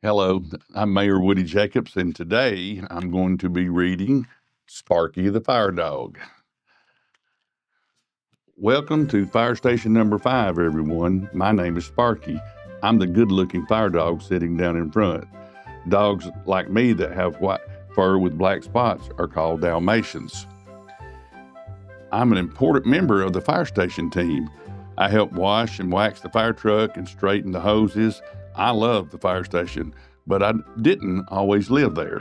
Hello, I'm Mayor Woody Jacobs, and today I'm going to be reading Sparky the Fire Dog. Welcome to Fire Station number 5, everyone. My name is Sparky. I'm the good-looking fire dog sitting down in front. Dogs like me that have white fur with black spots are called Dalmatians. I'm an important member of the fire station team. I help wash and wax the fire truck and straighten the hoses. I love the fire station, but I didn't always live there.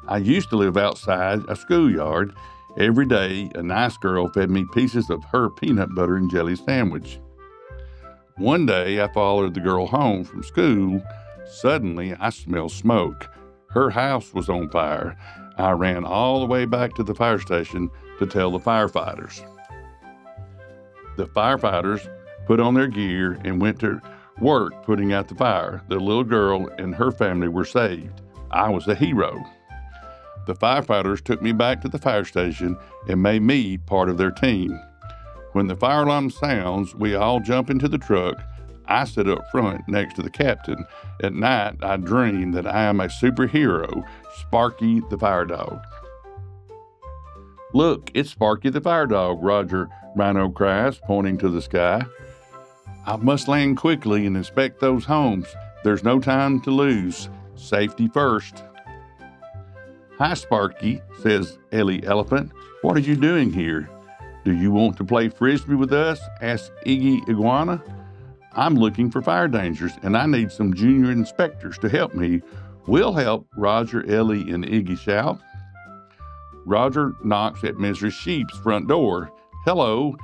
I used to live outside a schoolyard. Every day, a nice girl fed me pieces of her peanut butter and jelly sandwich. One day, I followed the girl home from school. Suddenly, I smelled smoke. Her house was on fire. I ran all the way back to the fire station to tell the firefighters. The firefighters put on their gear and went to work putting out the fire. The little girl and her family were saved. I was a hero. The firefighters took me back to the fire station and made me part of their team. When the fire alarm sounds, we all jump into the truck. I sit up front next to the captain. At night, I dream that I am a superhero, Sparky the Fire Dog. "Look, it's Sparky the Fire Dog," Roger Rhino cries, pointing to the sky. "I must land quickly and inspect those homes. There's no time to lose. Safety first." "Hi, Sparky," says Ellie Elephant. "What are you doing here?" "Do you want to play frisbee with us?" asks Iggy Iguana. "I'm looking for fire dangers, and I need some junior inspectors to help me." "We'll help," Roger, Ellie, and Iggy shout. Roger knocks at Mrs. Sheep's front door. "Hello."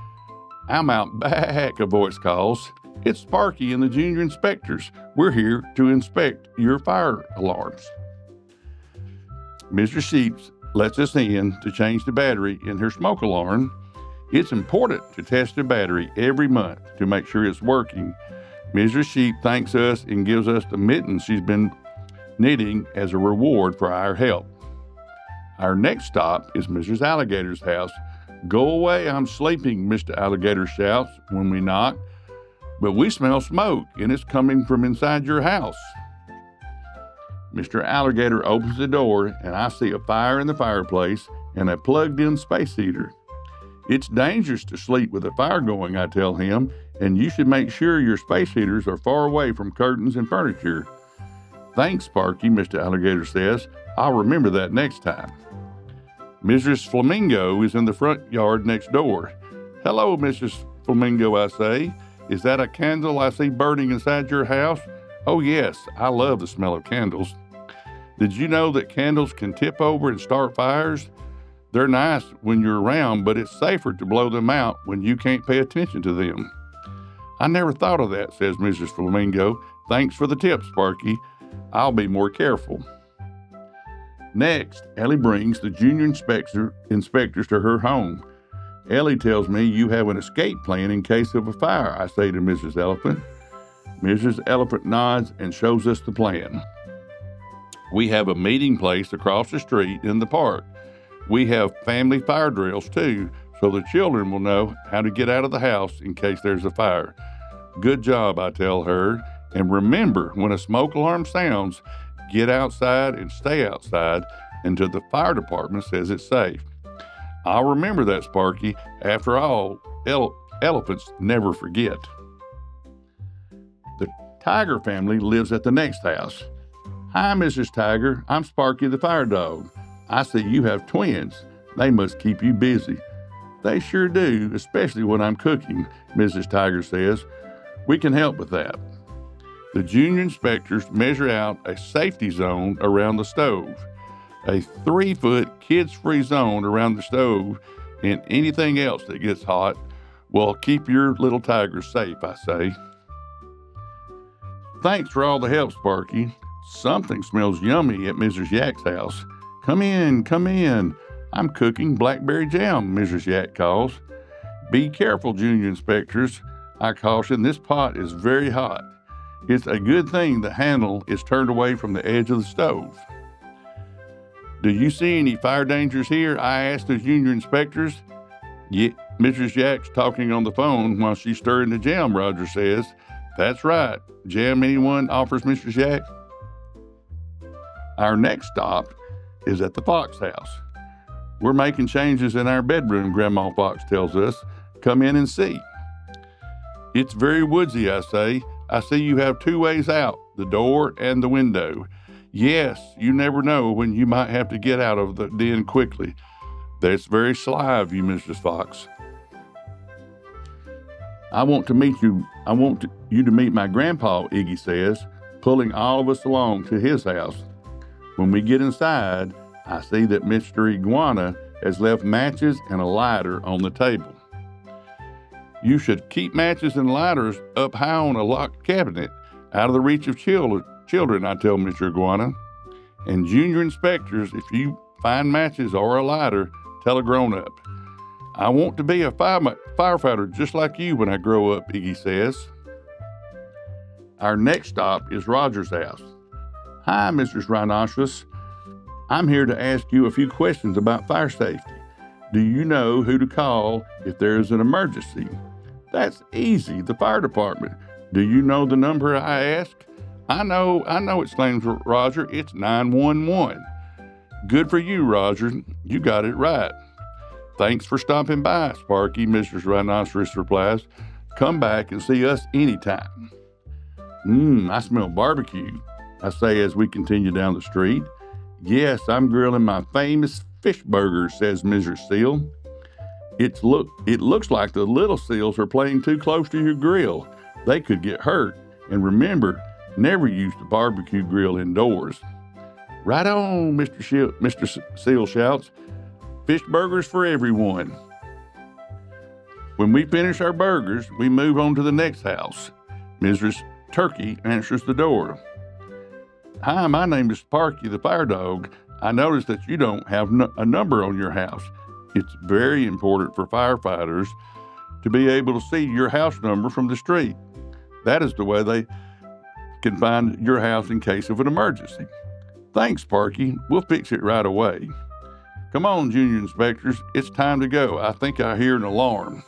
"I'm out back," a voice calls. "It's Sparky and the junior inspectors. We're here to inspect your fire alarms." Mrs. Sheep lets us in to change the battery in her smoke alarm. It's important to test the battery every month to make sure it's working. Mrs. Sheep thanks us and gives us the mittens she's been knitting as a reward for our help. Our next stop is Mrs. Alligator's house. "Go away, I'm sleeping," Mr. Alligator shouts when we knock. "But we smell smoke, and it's coming from inside your house." Mr. Alligator opens the door, and I see a fire in the fireplace and a plugged-in space heater. "It's dangerous to sleep with a fire going," I tell him, "and you should make sure your space heaters are far away from curtains and furniture." "Thanks, Sparky," Mr. Alligator says. "I'll remember that next time." Mrs. Flamingo is in the front yard next door. "Hello, Mrs. Flamingo," I say. "Is that a candle I see burning inside your house?" "Oh, yes, I love the smell of candles." "Did you know that candles can tip over and start fires? They're nice when you're around, but it's safer to blow them out when you can't pay attention to them." "I never thought of that," says Mrs. Flamingo. "Thanks for the tip, Sparky. I'll be more careful." Next, Ellie brings the junior inspectors to her home. "Ellie tells me you have an escape plan in case of a fire," I say to Mrs. Elephant. Mrs. Elephant nods and shows us the plan. We have a meeting place across the street in the park. We have family fire drills too, so the children will know how to get out of the house in case there's a fire. "Good job," I tell her. "And remember, when a smoke alarm sounds, get outside and stay outside until the fire department says it's safe." "I'll remember that, Sparky. After all, elephants never forget." The Tiger family lives at the next house. "Hi, Mrs. Tiger. I'm Sparky the Fire Dog. I see you have twins. They must keep you busy." "They sure do, especially when I'm cooking," Mrs. Tiger says. "We can help with that." The junior inspectors measure out a safety zone around the stove, a 3-foot kids-free zone around the stove, and anything else that gets hot. "Well, keep your little tigers safe," I say. "Thanks for all the help, Sparky. Something smells yummy at Mrs. Yak's house." Come in. "I'm cooking blackberry jam," Mrs. Yak calls. "Be careful, junior inspectors," I caution. "This pot is very hot. It's a good thing the handle is turned away from the edge of the stove." "Do you see any fire dangers here?" I asked the junior inspectors. "Yeah, Mrs. Yak's talking on the phone while she's stirring the jam," Roger says. "That's right. Jam, anyone?" offers Mrs. Yak. Our next stop is at the Fox house. We're making changes in our bedroom, Grandma Fox tells us. Come in and see. It's very woodsy, I say. I see you have two ways out, the door and the window. Yes, you never know when you might have to get out of the den quickly. That's very sly of you, Mrs. Fox. I want you to meet my grandpa, Iggy says, pulling all of us along to his house. When we get inside, I see that Mr. Iguana has left matches and a lighter on the table. You should keep matches and lighters up high on a locked cabinet, out of the reach of children, I tell Mr. Iguana. And junior inspectors, if you find matches or a lighter, tell a grown-up. I want to be a firefighter just like you when I grow up, Iggy says. Our next stop is Roger's house. Hi, Mrs. Rhinoceros. I'm here to ask you a few questions about fire safety. Do you know who to call if there is an emergency? That's easy, the fire department. Do you know the number I asked? I know, exclaims Roger. It's 911. Good for you, Roger. You got it right. Thanks for stopping by, Sparky, Mrs. Rhinoceros replies. Come back and see us anytime. I smell barbecue, I say as we continue down the street. Yes, I'm grilling my famous fish burgers, says Mrs. Seal. It looks like the little seals are playing too close to your grill. They could get hurt. And remember, never use the barbecue grill indoors. Right on, Mr. Seal shouts. Fish burgers for everyone. When we finish our burgers, we move on to the next house. Mrs. Turkey answers the door. Hi, my name is Sparky the Fire Dog. I noticed that you don't have a number on your house. It's very important for firefighters to be able to see your house number from the street. That is the way they can find your house in case of an emergency. Thanks, Sparky. We'll fix it right away. Come on, junior inspectors. It's time to go. I think I hear an alarm.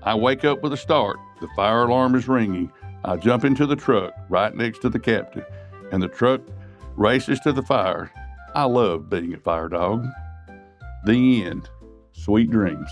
I wake up with a start. The fire alarm is ringing. I jump into the truck right next to the captain, and the truck races to the fire. I love being a fire dog. The end. Sweet dreams.